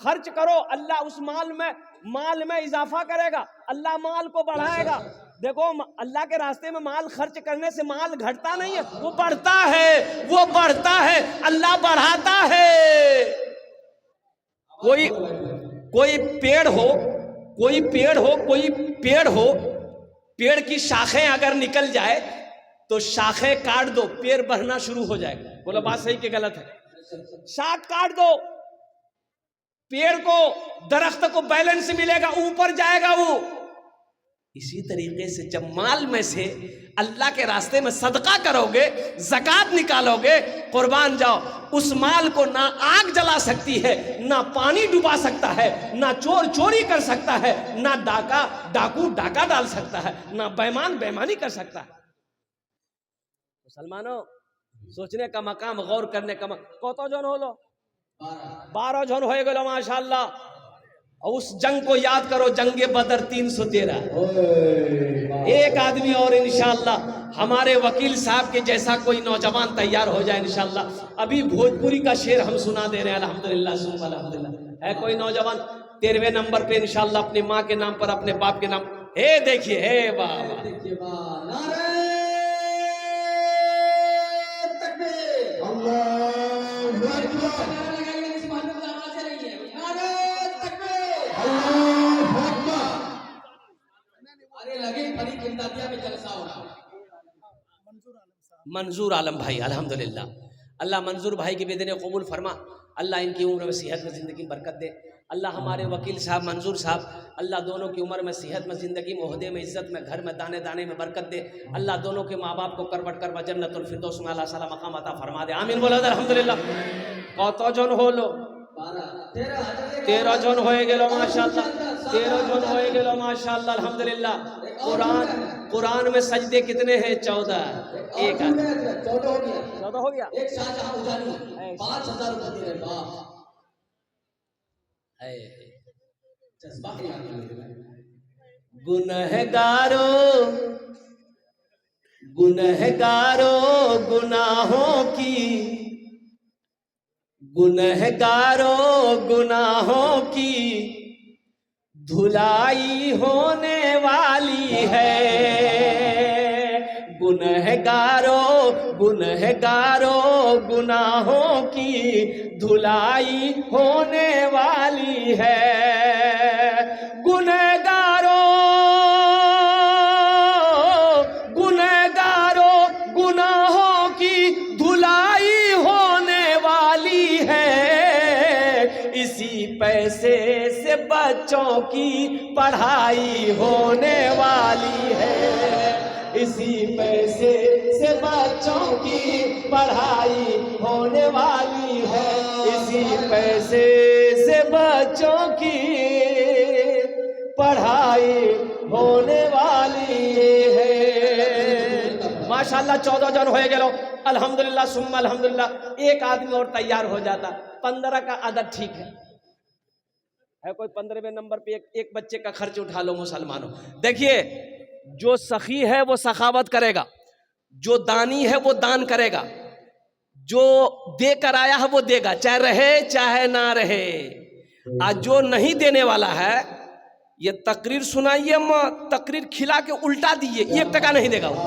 खर्च करो, अल्लाह उस माल में इजाफा करेगा, अल्लाह माल को बढ़ाएगा। देखो अल्लाह के रास्ते में माल खर्च करने से माल घटता नहीं है, वो बढ़ता है, वो बढ़ता है, अल्लाह बढ़ाता है। कोई पेड़ हो, कोई पेड़ हो, पेड़ की शाखें अगर निकल जाए तो शाखें काट दो, पेड़ बढ़ना शुरू हो जाएगा। बोलो बात सही कि गलत है? शाख काट दो, पेड़ को, दरख्त को बैलेंस मिलेगा, ऊपर जाएगा वो। इसी तरीके से जब माल में से अल्लाह के रास्ते में सदका करोगे, ज़कात निकालोगे, कुर्बान जाओ, उस माल को ना आग जला सकती है, ना पानी डुबा सकता है, ना चोर चोरी कर सकता है, ना डाकू डाका डाल सकता है, ना बेईमान बेईमानी कर सकता है। मुसलमानों सोचने का मकाम, गौर करने का मकाम। कत जन होलो? 12 जन हो गए माशाल्लाह। और उस जंग को याद करो, जंगे बदर 313। एक आदमी और इंशाअल्लाह हमारे वकील साहब के जैसा कोई नौजवान तैयार हो जाए इंशाअल्लाह। अभी भोजपुरी का शेर हम सुना दे रहे हैं अल्हम्दुलिल्लाह सुम्मा अल्हम्दुलिल्लाह। है कोई नौजवान 13वें नंबर पे इंशाअल्लाह अपनी माँ के नाम पर, अपने बाप के नाम। हे देखिए, हे वाह, मंजूर आलम भाई अल्हम्दुलिल्लाह। अल्लाह मंजूर भाई की बेदने कबूल फरमा, अल्लाह इनकी उम्र में सेहत में ज़िंदगी में बरकत दे। अल्लाह हमारे वकील साहब मंजूर साहब, अल्लाह दोनों की उम्र में सेहत में ज़िंदगी में ओहदे में इज़्ज़त में घर में दाने दाने में बरकत दे। अल्लाह दोनों के माँ बाप को करबट करबा जन्नतुल फिरदौस में अल्लाह साला मकाम अता फरमा दे। आमीन बोलो अल्हम्दुलिल्लाह। कत जन होलो? 13 जन हो गेलो माशाअल्लाह, 13 जन हो गेलो माशाअल्लाह अल्हम्दुलिल्लाह। कुरान में सजदे कितने हैं? 14। एक 14 हो गया।
एक शाहजहां उजानी 5000 रुपए दे रहे बाप। जज्बा के
गुनहगारो गुनाहों की धुलाई होने वाली है। गुनहगारों गुनाहों की धुलाई होने वाली है। गुनहगारों गुनाहों की धुलाई होने वाली है। इसी पैसे से बच्चों की पढ़ाई होने वाली है। इसी पैसे से बच्चों की पढ़ाई होने वाली है। इसी पैसे से बच्चों की पढ़ाई होने वाली है। माशाल्लाह 14 जन हो गए। अल्हम्दुलिल्लाह सुम्मा अल्हम्दुलिल्लाह। एक आदमी और तैयार हो जाता। 15 का आदत ठीक है कोई 15वें नंबर पे एक बच्चे का खर्च उठा लो मुसलमानों। देखिए, जो सखी है वो सखावत करेगा, जो दानी है वो दान करेगा, जो दे कर आया है वो देगा, चाहे रहे चाहे ना रहे। आज जो नहीं देने वाला है, ये तकरीर सुनाइए, तकरीर खिला के उल्टा दिए, 1 टका नहीं देगा वो।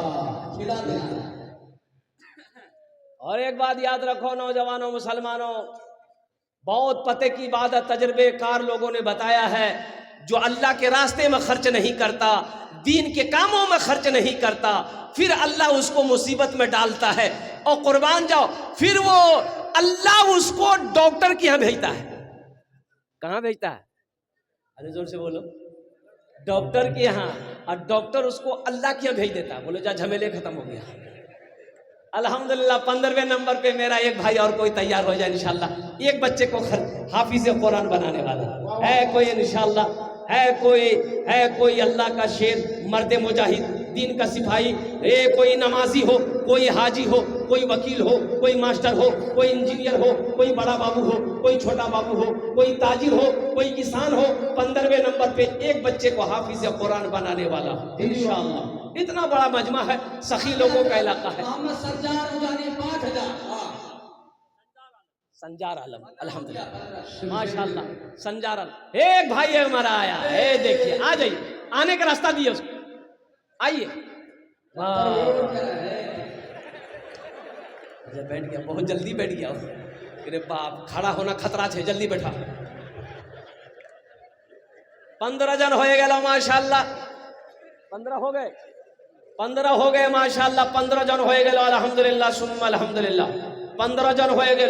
और एक बात याद रखो नौजवानों मुसलमानों, बहुत पते की बात है, तजर्बेकार लोगों ने बताया है, जो अल्लाह के रास्ते में खर्च नहीं करता, दीन के कामों में खर्च नहीं करता, फिर अल्लाह उसको मुसीबत में डालता है। और कुर्बान जाओ, फिर वो अल्लाह उसको डॉक्टर के यहाँ भेजता है। कहाँ भेजता है? अरे जोर से बोलो। डॉक्टर के यहाँ। और डॉक्टर उसको अल्लाह के यहाँ भेज देता है। बोलो जा, झमेले खत्म हो गया। अल्हम्दुलिल्लाह 15वें नंबर पे मेरा एक भाई और कोई तैयार हो जाए इंशाल्लाह। एक बच्चे को हाफिज कुरान बनाने वाला है कोई इंशाल्लाह, है कोई अल्लाह का शेर, मर्द मुजाहिद, दीन का सिपाही, कोई नमाजी हो, कोई हाजी हो, कोई वकील हो, कोई मास्टर हो, कोई इंजीनियर हो, कोई बड़ा बाबू हो, कोई छोटा बाबू हो, कोई ताजिर हो, कोई किसान हो। 15वें नंबर पे एक बच्चे को हाफिज कुरान बनाने वाला इंशाल्लाह। इतना बड़ा मजमा है, सखी लोगों का इलाका है। संजार आलम अल्हम्दुलिल्लाह माशाल्लाह। संजार आलम एक भाई है हमारा आया है, देखिए आ जाइए, आने का रास्ता दिए उसको, आइए। बैठ गया, बहुत जल्दी बैठ गया। अरे बाप, खड़ा होना खतरा है, जल्दी बैठा। 15 जन हो गए माशाल्लाह। 15 हो गए माशाल्लाह। 15 जन हो गए अल्हम्दुलिल्लाह सुम्मा अल्हम्दुलिल्लाह। 15 जन हो गए।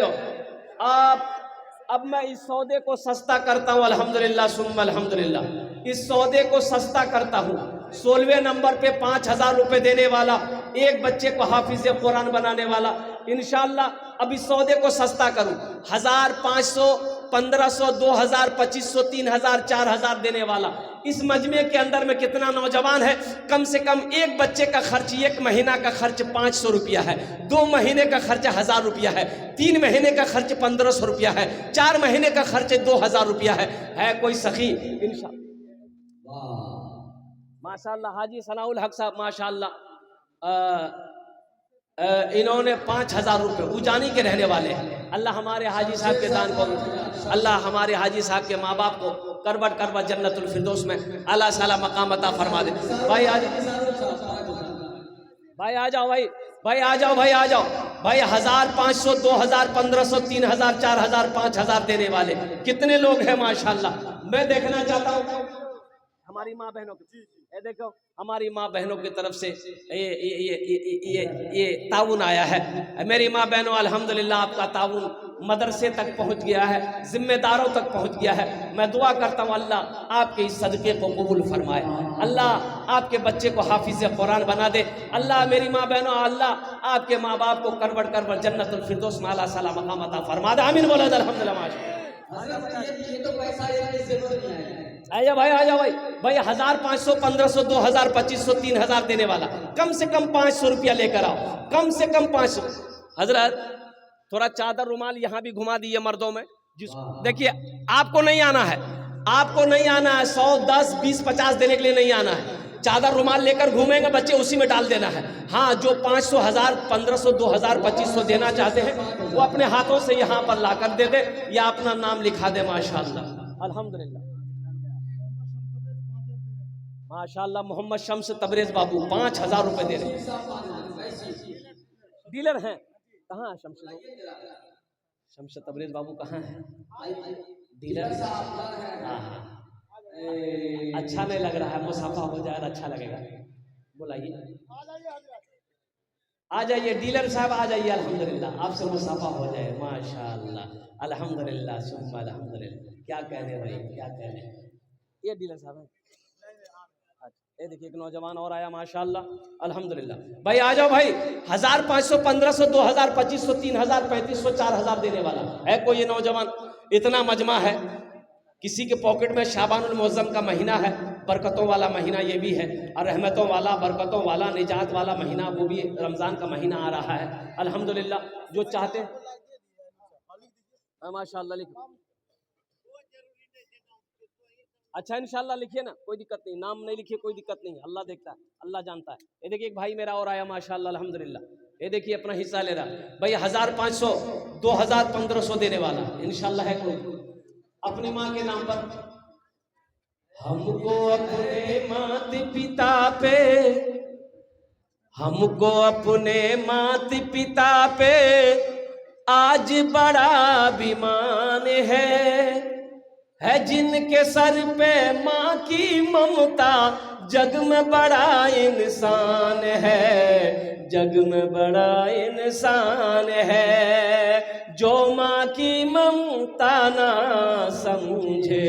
अब मैं इस सौदे को सस्ता करता हूँ अल्हम्दुलिल्लाह सुम्मा अल्हम्दुलिल्लाह। इस सौदे को सस्ता करता हूँ। 16वें नंबर पे 5000 रुपए देने वाला, एक बच्चे को हाफिज कुरान बनाने वाला इंशाल्लाह। अब इस सौदे को सस्ता करूँ, 1000, 500, 1500, 2000, 2500, 3000, 4000 देने वाला। इस मजमे के अंदर में कितना नौजवान है? कम से कम एक बच्चे का खर्च, 1 महीना का खर्च 500 रुपया है, 2 महीने का खर्च 1000 रुपया है, 3 महीने का खर्च 1500 रुपया है, 4 महीने का खर्च 2000 रुपया है कोई सखी इंशाल्लाह। माशाल्लाह हाजी सनाउल हक साहब माशाल्लाह, इन्होंने 5000 रुपये, उजानी के रहने वाले हैं। अल्लाह हमारे हाजी साहब के दान को, अल्लाह हमारे हाजी साहब के माँ बाप को करबट करबट जन्नतुल फिरदौस में अल्लाह साला मकाम अता फरमा दे। भाई आ जाओ, भाई आ जाओ, भाई आ जाओ, भाई आ जाओ भाई। 1000, 500, 2000, 1500, 3000, 4000, 5000 देने वाले कितने लोग हैं माशाल्लाह। मैं देखना चाहता हूँ हमारी माँ बहनों की, ये देखो हमारी माँ बहनों की तरफ से ये ताउन आया है। मेरी माँ बहनों अल्हम्दुलिल्लाह आपका ताउन मदरसे तक पहुंच गया है, जिम्मेदारों तक पहुंच गया है। मैं दुआ करता हूँ अल्लाह आपके इस सदके को कबूल फरमाए, अल्लाह आपके बच्चे को हाफिज कुरान बना दे। अल्लाह मेरी माँ बहनों अल्लाह आपके माँ बाप को करवट करवट जन्नतुल फिरदौस में आला साला मकाम अता फरमा दे। आमीन बोला अल्हम्दुलिल्लाह।
ये तो पैसा की जरूरत नहीं है।
आजा भाई, आजा भाई, भाई 1500 1500 2000 2500 3000 देने वाला कम से कम 500 रुपया लेकर आओ, कम से कम 500। हजरत थोड़ा चादर रुमाल यहाँ भी घुमा दिए मर्दों में, देखिए आपको नहीं आना है, आपको नहीं आना है, 100 10 20 50 देने के लिए नहीं आना है। चादर रुमाल लेकर घूमेंगे बच्चे, उसी में डाल देना है। हाँ, जो 500 1000 1500 2000 2500 देना चाहते हैं वो अपने हाथों से यहाँ पर लाकर दे दे या अपना नाम लिखा दे। माशाअल्लाह अल्हम्दुलिल्लाह, माशाअल्लाह। मोहम्मद शम्स तबरेज बाबू 5000 रुपए दे रहे हैं, डीलर हैं। कहाँ है शम्स तबरेज बाबू, कहाँ है डीलर? हाँ, अच्छा नहीं लग रहा है, मुसाफा हो जाए अच्छा लगेगा। बुलाइए, आ जाइए डीलर साहब, आ जाइए। अल्हम्दुलिल्लाह आपसे मुसाफा हो जाए, माशाअल्लाह अल्हम्दुलिल्लाह सुम्मा अल्हम्दुलिल्लाह। क्या कहने भाई, क्या कहने। ये डीलर साहब है। ये देखिए एक नौजवान और आया माशाअल्लाह अल्हम्दुलिल्लाह। भाई आ जाओ भाई, 1500 1500 2000 2500 3000 3500 4000 देने वाला है कोई ये नौजवान? इतना मजमा है, किसी के पॉकेट में शाबानुल मुअज्जम का महीना है, बरकतों वाला महीना ये भी है, और रहमतों वाला बरकतों वाला निजात वाला महीना वो भी रमज़ान का महीना आ रहा है अल्हम्दुलिल्लाह। जो चाहते हैं माशाअल्लाह लिखो, अच्छा इंशाल्लाह लिखिए ना, कोई दिक्कत नहीं, नाम नहीं लिखिए कोई दिक्कत नहीं, अल्लाह देखता है, अल्लाह जानता है। ये देखिए एक भाई मेरा और आया माशाअल्लाह अल्हम्दुलिल्लाह, ये देखिए अपना हिस्सा ले रहा भाई, 1500 2000 1500 देने वाला इंशाल्लाह है कोई अपनी माँ के नाम पर। हमको अपने माता पिता पे, हमको अपने माता पिता पे आज बड़ा अभिमान है जिनके सर पे माँ की ममता, जग में बड़ा इंसान है, जग में बड़ा इंसान है। जो माँ की ममता ना समझे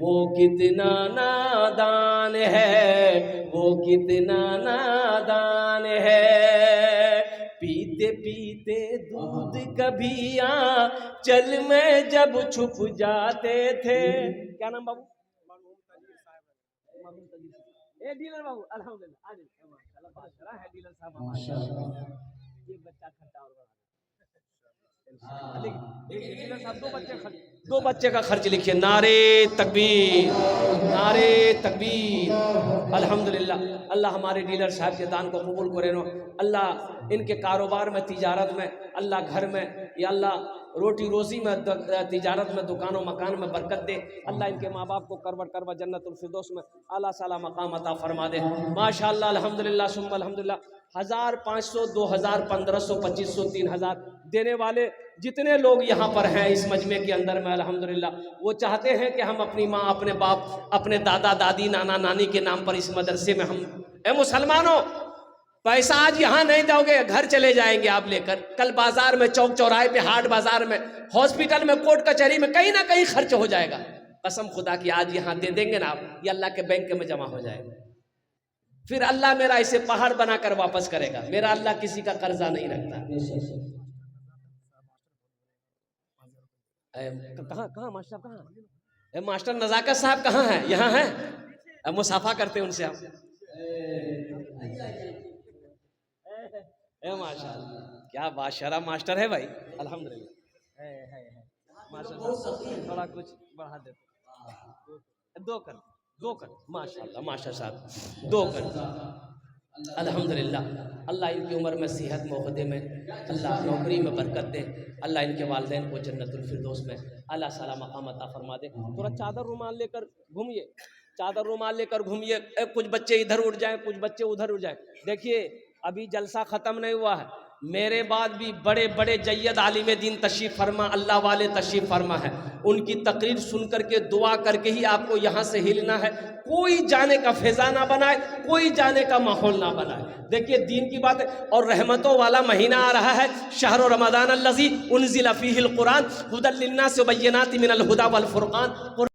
वो कितना नादान है, वो कितना नादान है। पीते पीते दूध कभी चल में जब छुप जाते थे। क्या नाम बाबू? ए डीलर बाबू अल्हम्दुलिल्लाह, आज माशाल्लाह है डीलर साहब माशाल्लाह। ये बच्चा खर्चा और डीलर साहब दो बच्चे का खर्च लिखिए। नारे तकबीर, नारे तकबीर अल्हम्दुलिल्लाह। अल्लाह हमारे डीलर साहब के दान को कबूल करे नो अल्लाह, इनके कारोबार में तिजारत में अल्लाह, घर में या अल्लाह रोटी रोजी में तिजारत में दुकानों मकान में बरकत दे अल्लाह। इनके माँ बाप को करवट करवट जन्नतुल फिरदौस में आला साला मकाम अता फरमा दे माशाअल्लाह अल्हम्दुलिल्लाह सुम्मा अल्हम्दुलिल्लाह। 1500 2000 1500 2500 3000 देने वाले जितने लोग यहाँ पर हैं इस मजमे के अंदर में अल्हम्दुलिल्लाह, वो चाहते हैं कि हम अपनी माँ अपने बाप अपने दादा दादी नाना नानी के नाम पर इस मदरसे में हम, ए मुसलमानों पैसा आज यहाँ नहीं दोगे घर चले जाएंगे आप लेकर, कल बाजार में चौक चौराहे पे हाट बाजार में हॉस्पिटल में कोर्ट कचहरी में कहीं ना कहीं खर्च हो जाएगा। कसम खुदा की आज यहाँ दे देंगे ना आप, ये अल्लाह के बैंक में जमा हो जाएगा। फिर अल्लाह मेरा इसे पहाड़ बनाकर वापस करेगा। मेरा अल्लाह किसी का कर्जा नहीं रखता। कहाँ कहाँ मास्टर कहाँ? मास्टर नजाकत साहब कहाँ हैं? यहाँ हैं, मुसाफा करते हैं उनसे आप। माशाअल्लाह क्या बादशाह मास्टर है भाई अल्हम्दुलिल्लाह। है मास्टर थोड़ा कुछ बढ़ा दे, दो कर माशाअल्लाह मास्टर साहब 2 कर अल्हम्दुलिल्लाह। अल्लाह इनकी उम्र में सेहत मोहदे में अल्लाह नौकरी में बरकत दे अल्लाह, इनके वालिदैन को जन्नतुल फिरदौस में अल्लाह साला मकाम अता फरमा दे। थोड़ा चादर रुमाल लेकर घूमिए, चादर रुमाल लेकर घूमिए। कुछ बच्चे इधर उठ जाएं, कुछ बच्चे उधर उठ जाएं। देखिए अभी जलसा ख़त्म नहीं हुआ है, मेरे बाद भी बड़े बड़े जय्यद आलिम दीन तशरीफ़ फरमा, अल्लाह वाले तशरीफ़ फरमा है। उनकी तकरीर सुन करके दुआ करके ही आपको यहाँ से हिलना है। कोई जाने का फिजा ना बनाए, कोई जाने का माहौल ना बनाए। देखिए दीन की बात है। और रहमतों वाला महीना आ रहा है, शहर रमज़ान अल्लज़ी उन्ज़िल फ़ीहिल क़ुरान हुदल लिन्नास व बय्यिनातिन मिनल हुदा वल फ़ुरक़ान।